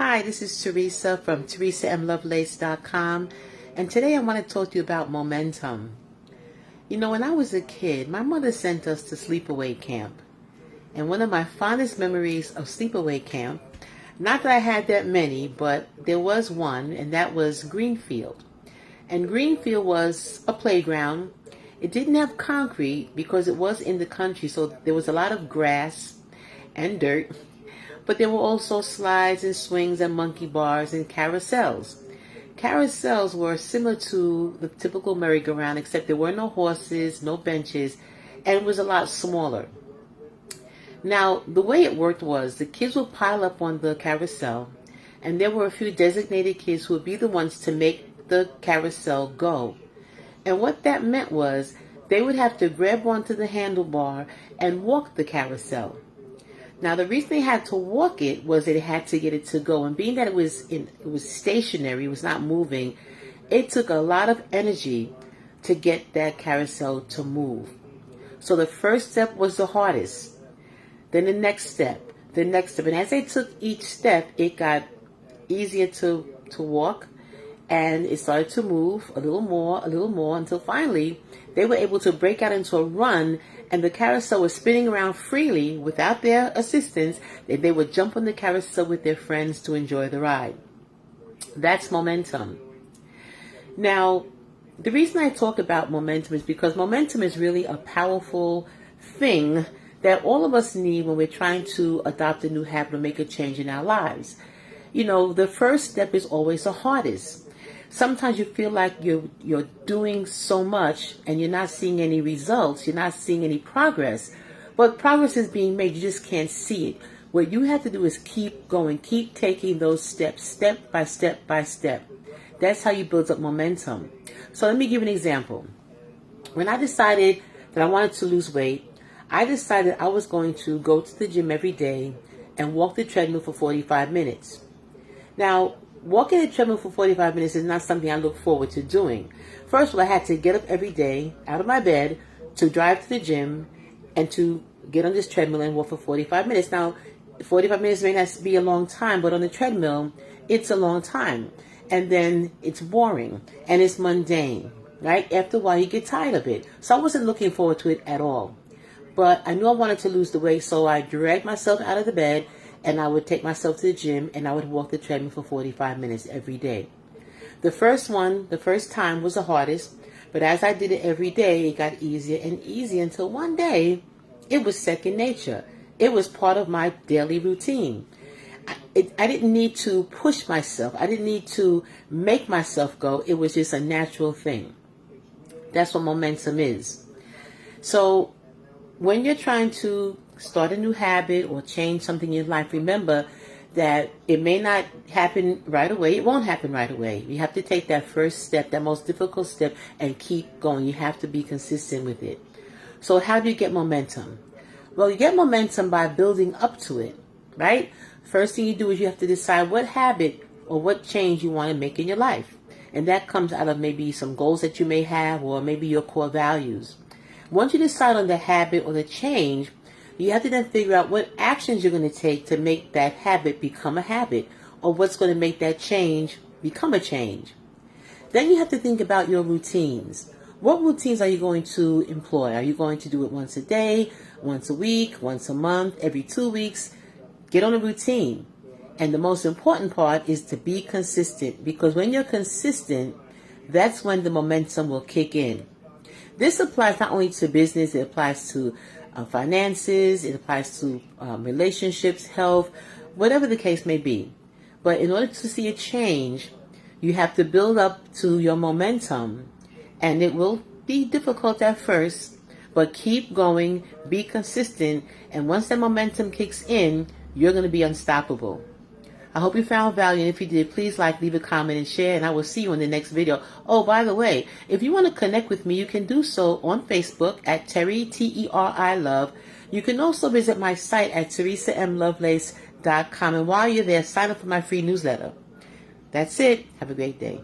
Hi, this is Teresa from teresamlovelace.com, and today I want to talk to you about momentum. You know, when I was a kid, my mother sent us to sleepaway camp, and one of my fondest memories of sleepaway camp, not that I had that many, but there was one, and that was Greenfield. And Greenfield was a playground. It didn't have concrete because it was in the country, so there was a lot of grass and dirt. But there were also slides and swings and monkey bars and carousels. Carousels were similar to the typical merry-go-round, except there were no horses, no benches, and it was a lot smaller. Now, the way it worked was the kids would pile up on the carousel, and there were a few designated kids who would be the ones to make the carousel go. And what that meant was they would have to grab onto the handlebar and walk the carousel. Now, the reason they had to walk it was that they had to get it to go. And being that it was stationary, it was not moving, it took a lot of energy to get that carousel to move. So the first step was the hardest. Then the next step. And as they took each step, it got easier to walk. And it started to move a little more, until finally they were able to break out into a run, and the carousel was spinning around freely without their assistance. They would jump on the carousel with their friends to enjoy the ride. That's momentum. Now, the reason I talk about momentum is because momentum is really a powerful thing that all of us need when we're trying to adopt a new habit or make a change in our lives. You know, the first step is always the hardest. Sometimes you feel like you're doing so much and you're not seeing any results, you're not seeing any progress, but progress is being made, you just can't see it. What you have to do is keep going, keep taking those steps, step by step by step. That's how you build up momentum. So let me give an example. When I decided that I wanted to lose weight, I decided I was going to go to the gym every day and walk the treadmill for 45 minutes. Now, walking the treadmill for 45 minutes is not something I look forward to doing. First of all, I had to get up every day out of my bed to drive to the gym and to get on this treadmill and walk for 45 minutes. Now, 45 minutes may not be a long time, but on the treadmill, it's a long time. And then it's boring and it's mundane, right? After a while, you get tired of it. So I wasn't looking forward to it at all. But I knew I wanted to lose the weight, so I dragged myself out of the bed and I would take myself to the gym and I would walk the treadmill for 45 minutes every day. The first time was the hardest, but as I did it every day, it got easier and easier until one day it was second nature. It was part of my daily routine. I didn't need to push myself. I didn't need to make myself go. It was just a natural thing. That's what momentum is. So when you're trying to start a new habit or change something in your life, remember that it may not happen right away. It won't happen right away. You have to take that first step, that most difficult step, and keep going. You have to be consistent with it. So how do you get momentum? Well, you get momentum by building up to it, right? First thing you do is you have to decide what habit or what change you want to make in your life. And that comes out of maybe some goals that you may have or maybe your core values. Once you decide on the habit or the change, you have to then figure out what actions you're going to take to make that habit become a habit, or what's going to make that change become a change. Then you have to think about your routines. What routines are you going to employ? Are you going to do it once a day, once a week, once a month, every 2 weeks? Get on a routine. And the most important part is to be consistent, because when you're consistent, that's when the momentum will kick in. This applies not only to business, it applies to finances, it applies to relationships, health, whatever the case may be. But in order to see a change, you have to build up to your momentum, and it will be difficult at first, but keep going, be consistent, and once that momentum kicks in, you're going to be unstoppable. I hope you found value, and if you did, please leave a comment, and share, and I will see you in the next video. Oh, by the way, if you want to connect with me, you can do so on Facebook at Terry, T-E-R-I, Love. You can also visit my site at teresamlovelace.com, and while you're there, sign up for my free newsletter. That's it. Have a great day.